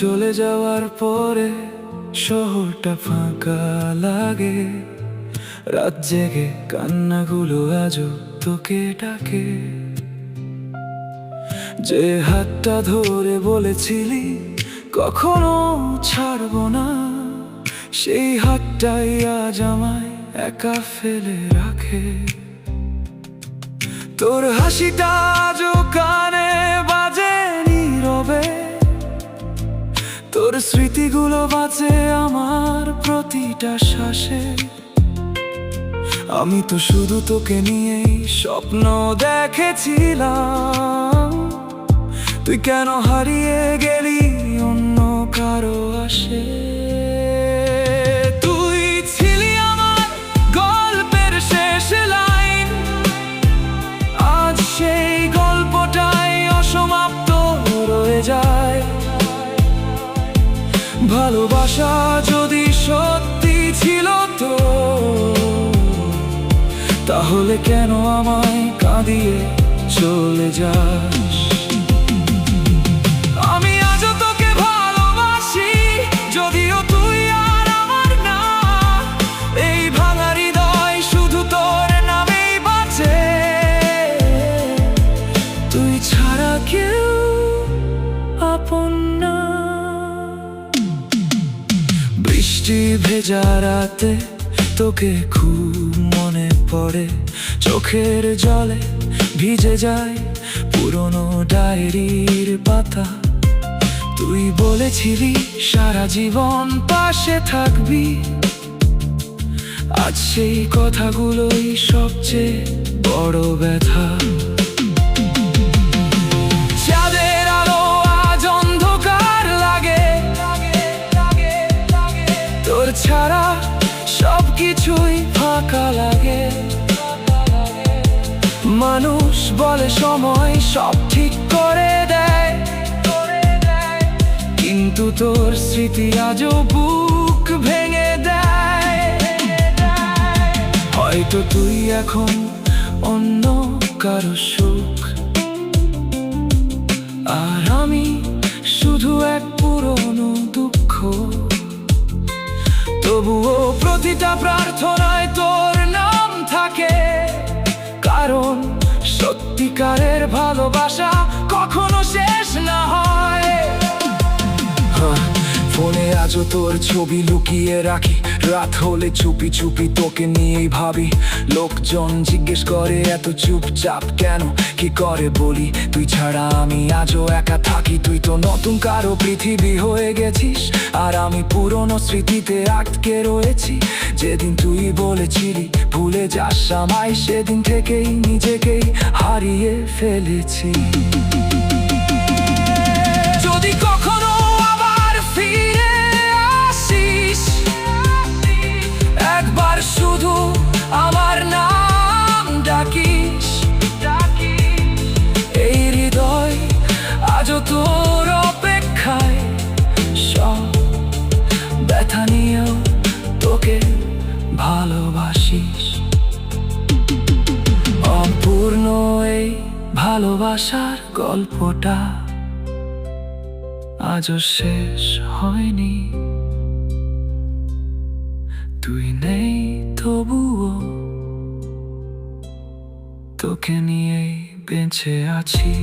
চলে যাওয়ার পরে শহরটা ফাঁকা লাগে, রাত জেগে কান্নাগুলো আজও তোকে ডাকে। যে হাতটা ধরে বলেছিলি কখনো ছাড়বো না, সেই হাতটাই আজ আমায় একা ফেলে রাখে। তোর হাসিটা আজও কানে বাজে নীরবে, তোর স্মৃতিগুলো বাজে আমার প্রতিটা শ্বাসে। আমি তো শুধু তোকে নিয়েই স্বপ্ন দেখেছিলাম, তুই কেন হারিয়ে গেলি অন্য কারো আসে। তুই ছিলি আমার গল্পের শেষ লাইন, আজ সেই গল্পটাই অসমাপ্ত রয়ে যায়। ভালোবাসা যদি সত্যি ছিল তো, তাহলে কেন আমায় কাঁদিয়ে চলে যাস। আমি আজও তোকে ভালোবাসি, যদিও তুই আর আমার না। এই ভাঙা হৃদয় শুধু তোর নামেই বাঁচে, তুই ছাড়া কেউ আপন না। বৃষ্টি ভেজা রাতে তোকে খুব মনে পড়ে, চোখের জলে ভিজে যায় পুরনো ডায়েরির পাতা। তুই বলেছিলি সারা জীবন পাশে থাকবি, আজ সেই কথাগুলোই সবচেয়ে বড় ব্যথা। চাঁদের আলো আজ অন্ধকার লাগে, তোর ছাড়া সবকিছুই ফাঁকা লাগে। মানুষ বলে সময় সব ঠিক করে দেয়, কিন্তু তোর স্মৃতি আজও বুক ভেঙে দেয়। হয়তো তুই এখন অন্য কারো সুখ, আর আমি শুধু এক পুরনো দুঃখ। তবুও প্রতিটা প্রার্থনায় তোর নাম থাকে, কারণ সত্যিকারের ভালোবাসা কখনো শেষ না হয়। ফোনে আজও তোর ছবি লুকিয়ে রাখি, রাত হলে চুপি চুপি তোকে নিয়েই ভাবি। লোকজন জিজ্ঞেস করে এত চুপচাপ কেন, কি করে বলি তুই ছাড়া আমি আজও একা থাকি। তুই তো নতুন কারো পৃথিবী হয়ে গেছিস, আর আমি পুরনো স্মৃতিতে আটকে রয়েছি। যেদিন তুই বলেছিলি ভুলে যাস আমায়, সেদিন থেকেই নিজেকেই হারিয়ে ফেলেছি। যদি কখনো আবার ফিরে আসিস, একবার শুধু আমার নাম ডাকিস। এই হৃদয় আজও তোর অপেক্ষায়, সব ব্যথা নিয়েও তোকে ভালোবাসিস। অপূর্ণ এই ভালোবাসার গল্পটা আজও শেষ হয়নি। তুই নেই তবুও তোকে নিয়েই বেঁচে আছি।